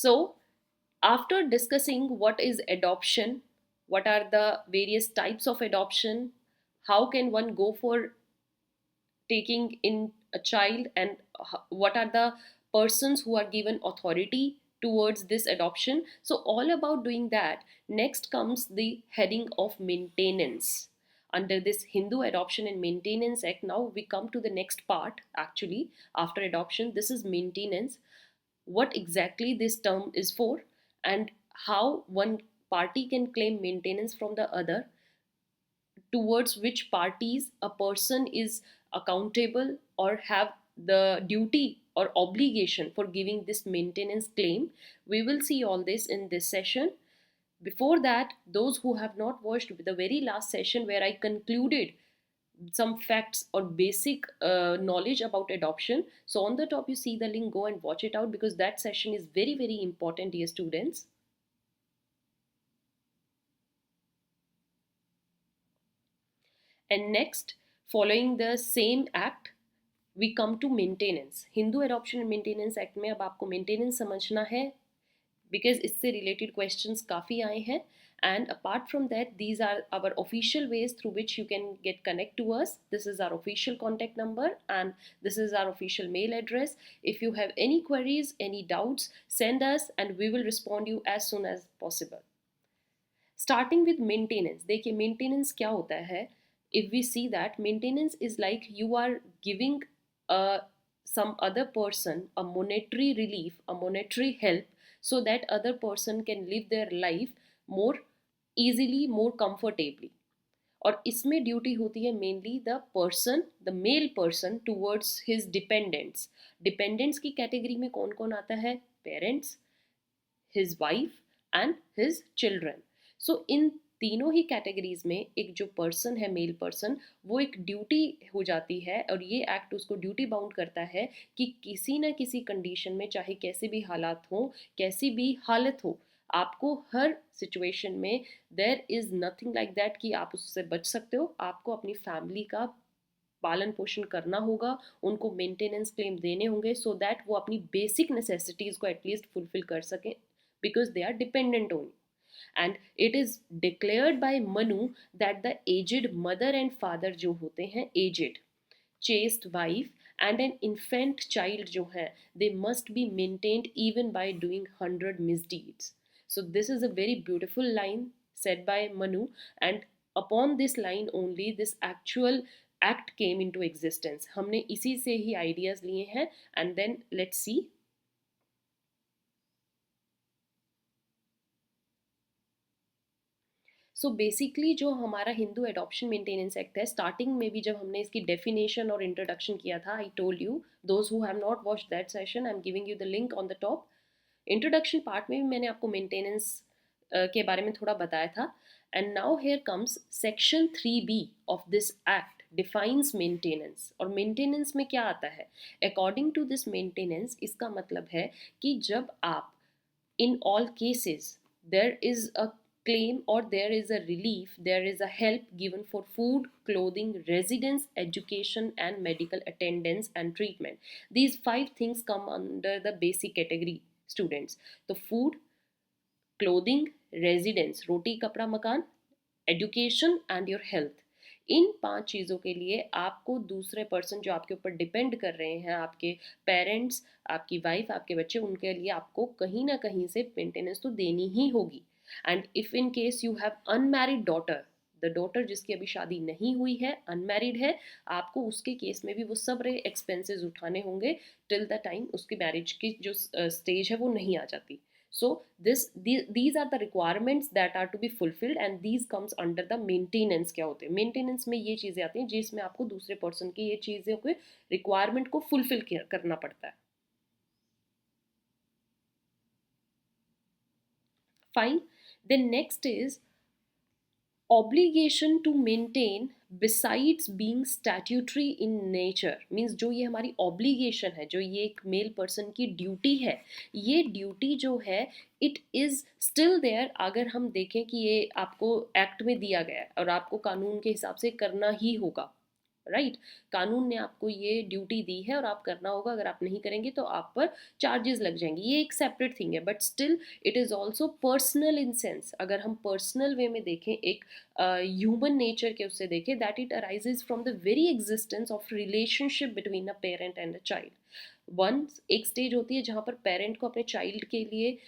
So after discussing what is adoption, what are the various types of adoption, how can one go for taking in a child, and what are the persons who are given authority towards this adoption, so all about doing that, next comes the heading of maintenance. Under this Hindu Adoption and Maintenance Act, now we come to the next part. Actually, after adoption, this is maintenance, what exactly this term is for, and how one party can claim maintenance from the other, towards which parties a person is accountable or have the duty or obligation for giving this maintenance claim. We will see all this in this session. Before that, those who have not watched the very last session where I concluded some facts or basic knowledge about adoption, so on the top you see the link, go and watch it out, because that session is very very important, dear students. And next, following the same act, we come to maintenance. Hindu adoption and Maintenance act में अब आपको maintenance समझना है, because इससे related questions काफ़ी आए हैं. And apart from that, these are our official ways through which you can get connect to us. This is our official contact number and this is our official mail address. If you have any queries, any doubts, send us and we will respond you as soon as possible. Starting with maintenance, देखिए maintenance क्या होता है. If we see that maintenance is like you are giving some other person a monetary relief, a monetary help, so that other person can live their life more easily, more comfortably. और इसमें duty होती है mainly the person, the male person towards his dependents. Dependents की category में कौन कौन आता है? Parents, his wife and his children. So इन तीनों ही कैटेगरीज में एक जो पर्सन है, मेल पर्सन, वो एक ड्यूटी हो जाती है और ये एक्ट उसको ड्यूटी बाउंड करता है कि किसी न किसी कंडीशन में, चाहे कैसे भी हालात हो, कैसी भी हालत हो, आपको हर सिचुएशन में there is nothing like that कि आप उससे बच सकते हो. आपको अपनी फैमिली का पालन पोषण करना होगा, उनको मेंटेनेंस क्लेम देने होंगे, सो दैट वो अपनी बेसिक नेसेसिटीज़ को एटलीस्ट फुलफिल कर सकें, because they are dependent on. And it is declared by Manu that the aged mother and father जो होते हैं, aged, chaste wife and an infant child जो है, they must be maintained even by doing 100 misdeeds. So this is a very beautiful line said by Manu, and upon this line only this actual act came into existence. हमने इसी से ही ideas लिए हैं. And then let's see. So basically जो हमारा Hindu adoption maintenance act है, starting में भी जब हमने इसकी डेफिनेशन और इंट्रोडक्शन किया था, I told you, those who have not watch that session, I am giving you the link on the top. Introduction part में भी मैंने आपको मेंटेनेंस के बारे में थोड़ा बताया था. And now here comes section 3B of this act defines maintenance. और मेंटेनेंस में क्या आता है? अकॉर्डिंग टू दिस मेंटेनेंस, इसका मतलब है कि जब आप in all cases there is a claim or there is a relief, there is a help given for food, clothing, residence, education and medical attendance and treatment. These five things come under the basic category, students. The food, clothing, residence, roti kapda makan, education and your health. इन 5 चीज़ों के लिए आपको दूसरे person जो आपके ऊपर depend कर रहे हैं, आपके पेरेंट्स, आपकी वाइफ, आपके बच्चे, उनके लिए आपको कहीं ना कहीं से मेंटेनेंस तो देनी ही होगी. And if in case you have unmarried daughter, the daughter जिसकी अभी शादी नहीं हुई है, अनमैरिड है, आपको उसके केस में भी वो सब एक्सपेंसेस उठाने होंगे टिल द टाइम उसकी मैरिज की जो स्टेज है वो नहीं आ जाती. So these are the requirements that are to be fulfilled and these comes under the maintenance. क्या होते हैं मेंटेनेंस में? ये चीज़ें आती हैं जिसमें आपको दूसरे पर्सन की ये चीज़ों के रिक्वायरमेंट को फुलफिल करना पड़ता है. Fine. Then next is obligation to maintain besides being statutory in nature. Means जो ये हमारी ऑब्लिगेशन है, जो ये एक मेल पर्सन की ड्यूटी है, ये ड्यूटी जो है इट इज़ स्टिल देयर. अगर हम देखें कि ये आपको एक्ट में दिया गया है और आपको कानून के हिसाब से करना ही होगा, राइट कानून ने आपको ये ड्यूटी दी है और आप करना होगा, अगर आप नहीं करेंगे तो आप पर चार्जेस लग जाएंगे, ये एक सेपरेट थिंग है, but still it is also personal in sense. अगर हम पर्सनल वे में देखें, एक ह्यूमन नेचर के उससे देखें, that it arises from the very existence of relationship between a parent and a child. One एक स्टेज होती है जहाँ पर पेरेंट को अपने चाइल्ड के लिए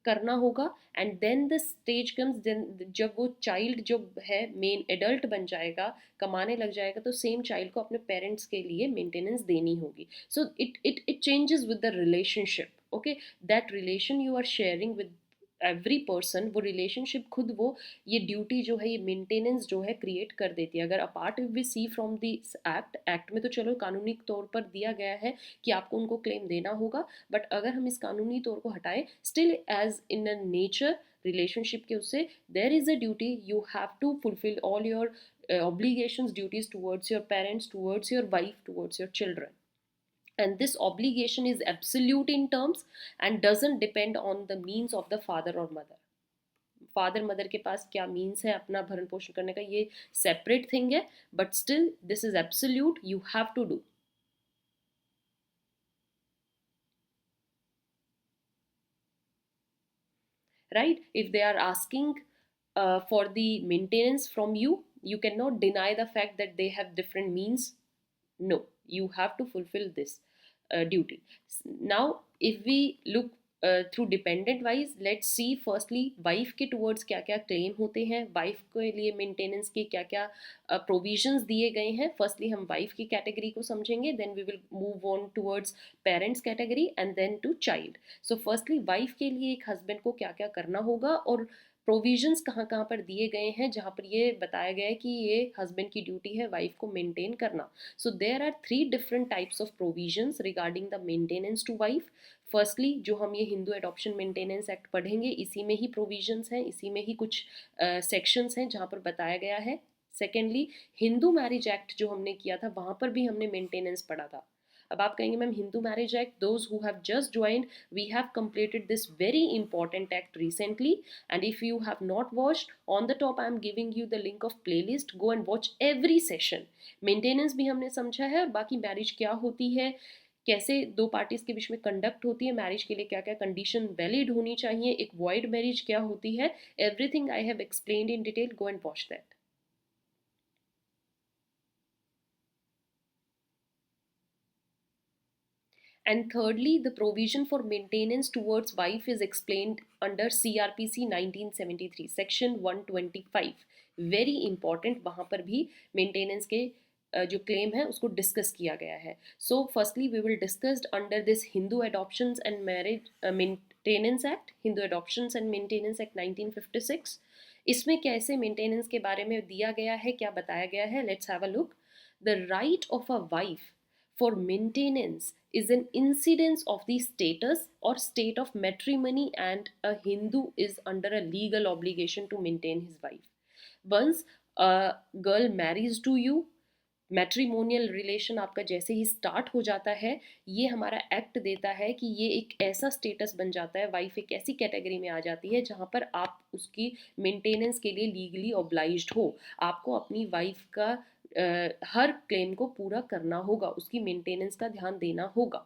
करना होगा, and then the stage comes then जब वो चाइल्ड जो है मेन एडल्ट बन जाएगा, कमाने लग जाएगा, तो सेम चाइल्ड को अपने पेरेंट्स के लिए मेंटेनेंस देनी होगी। So it changes with the relationship. Okay, that relation you are sharing with every person, वो रिलेशनशिप खुद वो ये ड्यूटी जो है, ये मेंटेनेंस जो है क्रिएट कर देती है। अगर apart if we see from this act में तो चलो कानूनी तौर पर दिया गया है कि आपको उनको क्लेम देना होगा, बट अगर हम इस कानूनी तौर को हटाएं, still as in a nature relationship के उससे there is a duty, you have to fulfil all your obligations, duties towards your parents, towards your wife, towards your children, and this obligation is absolute in terms and doesn't depend on the means of the father or mother. Father mother के पास क्या means है अपना भरण पोषण करने का, ये separate thing है, but still this is absolute, you have to do. Right, if they are asking for the maintenance from you, you cannot deny the fact that they have different means. No, you have to fulfill this duty. Now if we look through dependent wise, let's see firstly wife के towards क्या क्या claim होते हैं, wife के लिए maintenance के क्या क्या प्रोविजंस दिए गए हैं। फर्स्टली हम वाइफ की कैटेगरी को समझेंगे, then we will move on towards parents category and then to child. So firstly wife के लिए एक हस्बैंड को क्या क्या करना होगा और प्रोविजंस कहाँ कहाँ पर दिए गए हैं जहाँ पर ये बताया गया है कि ये हस्बैंड की ड्यूटी है वाइफ को मेंटेन करना। So there are three different types of provisions regarding the maintenance to wife. Firstly, जो हम ये हिंदू एडॉप्शन मेंटेनेंस एक्ट पढ़ेंगे, इसी में ही प्रोविजंस हैं, इसी में ही कुछ सेक्शंस हैं जहाँ पर बताया गया है। सेकेंडली, हिंदू मैरिज एक्ट जो हमने किया था वहाँ पर भी हमने मेंटेनेंस पढ़ा था। अब आप कहेंगे ma'am Hindu marriage act, those who have just joined, we have completed this very important act recently, and if you have not watched, on the top I am giving you the link of playlist, go and watch every session। Maintenance भी हमने समझा है और बाकी marriage क्या होती है, कैसे दो पार्टीज के बीच में कंडक्ट होती है, मैरिज के लिए क्या क्या कंडीशन वैलिड होनी चाहिए, एक वॉइड मैरिज क्या होती है, everything I have explained in detail, go and watch that. And thirdly, the provision for maintenance towards wife is explained under CRPC 1973, Section 125. Very important, वहाँ पर भी मेंटेनेंस के जो क्लेम है उसको डिस्कस किया गया है। So firstly we will discussed under this Hindu Adoptions and Marriage Maintenance Act, Hindu Adoptions and Maintenance Act 1956। इसमें कैसे मेंटेनेंस के बारे में दिया गया है, क्या बताया गया है, let's have a look. The right of a wife for maintenance is an incidence of the status or state of matrimony, and a Hindu is under a legal obligation to maintain his wife. Once a girl marries to you, matrimonial relation आपका जैसे ही start हो जाता है, ये हमारा act देता है कि ये एक ऐसा स्टेटस बन जाता है, वाइफ एक ऐसी कैटेगरी में आ जाती है जहाँ पर आप उसकी मेंटेनेंस के लिए लीगली ऑब्लाइज्ड हो। आपको अपनी वाइफ का हर क्लेम को पूरा करना होगा, उसकी मेंटेनेंस का ध्यान देना होगा,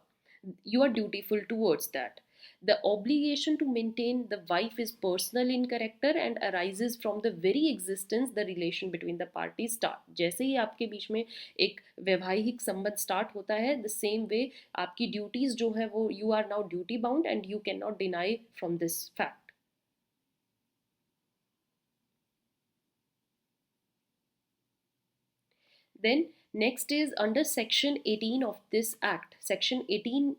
you are dutiful towards that. The obligation to maintain the wife is personal in character and arises from the very existence the relation between the parties start। जैसे ही आपके बीच में एक वैवाहिक संबंध स्टार्ट होता है, the same way आपकी duties जो है वो you are now duty bound and you cannot deny from this fact। Then next is under section 18 of this act, section 18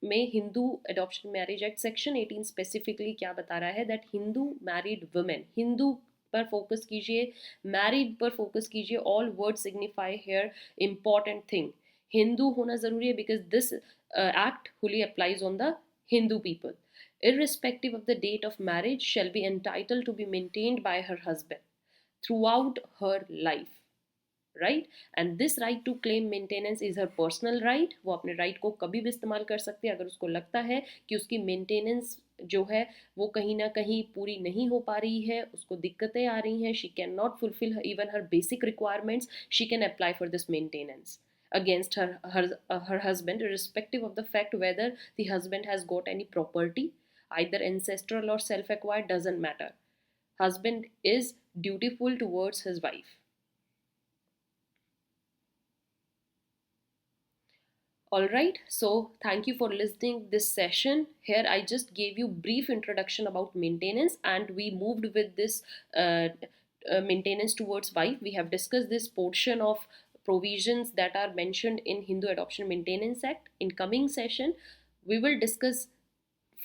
में Hindu adoption marriage act section 18 specifically क्या बता रहा है, that Hindu married women, Hindu पर फोकस कीजिए, मैरिड पर focus कीजिए, all word signify here important thing, Hindu होना जरूरी है because this act fully applies on the Hindu people. irrespective of the date of marriage shall be entitled to be maintained by her husband throughout her life, right, and this right to claim maintenance is her personal right. वो अपने right को कभी भी इस्तेमाल कर सकती है अगर उसको लगता है कि उसकी मेंटेनेंस जो है वो कहीं ना कहीं पूरी नहीं हो पा रही है, उसको दिक्कतें आ रही हैं, she can not fulfil even her basic requirements, she can apply for this maintenance against her husband, irrespective of the fact whether the husband has got any property, either ancestral or self acquired, doesn't matter. Husband is dutiful towards his wife. All right, so thank you for listening this session. Here I just gave you brief introduction about maintenance, and we moved with this maintenance towards wife. We have discussed this portion of provisions that are mentioned in Hindu Adoption Maintenance Act. In coming session, we will discuss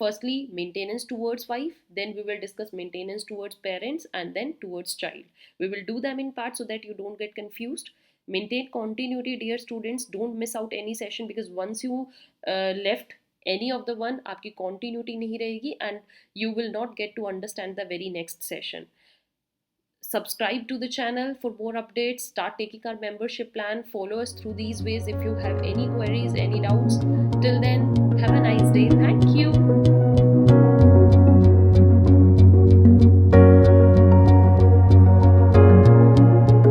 firstly maintenance towards wife, then we will discuss maintenance towards parents, and then towards child. We will do them in parts so that you don't get confused. Maintain continuity, dear students. Don't miss out any session, because once you left any of the one, आपकी continuity नहीं रहेगी, and you will not get to understand the very next session. Subscribe to the channel for more updates. Start taking our membership plan. Follow us through these ways if you have any queries, any doubts. Till then, have a nice day. Thank you.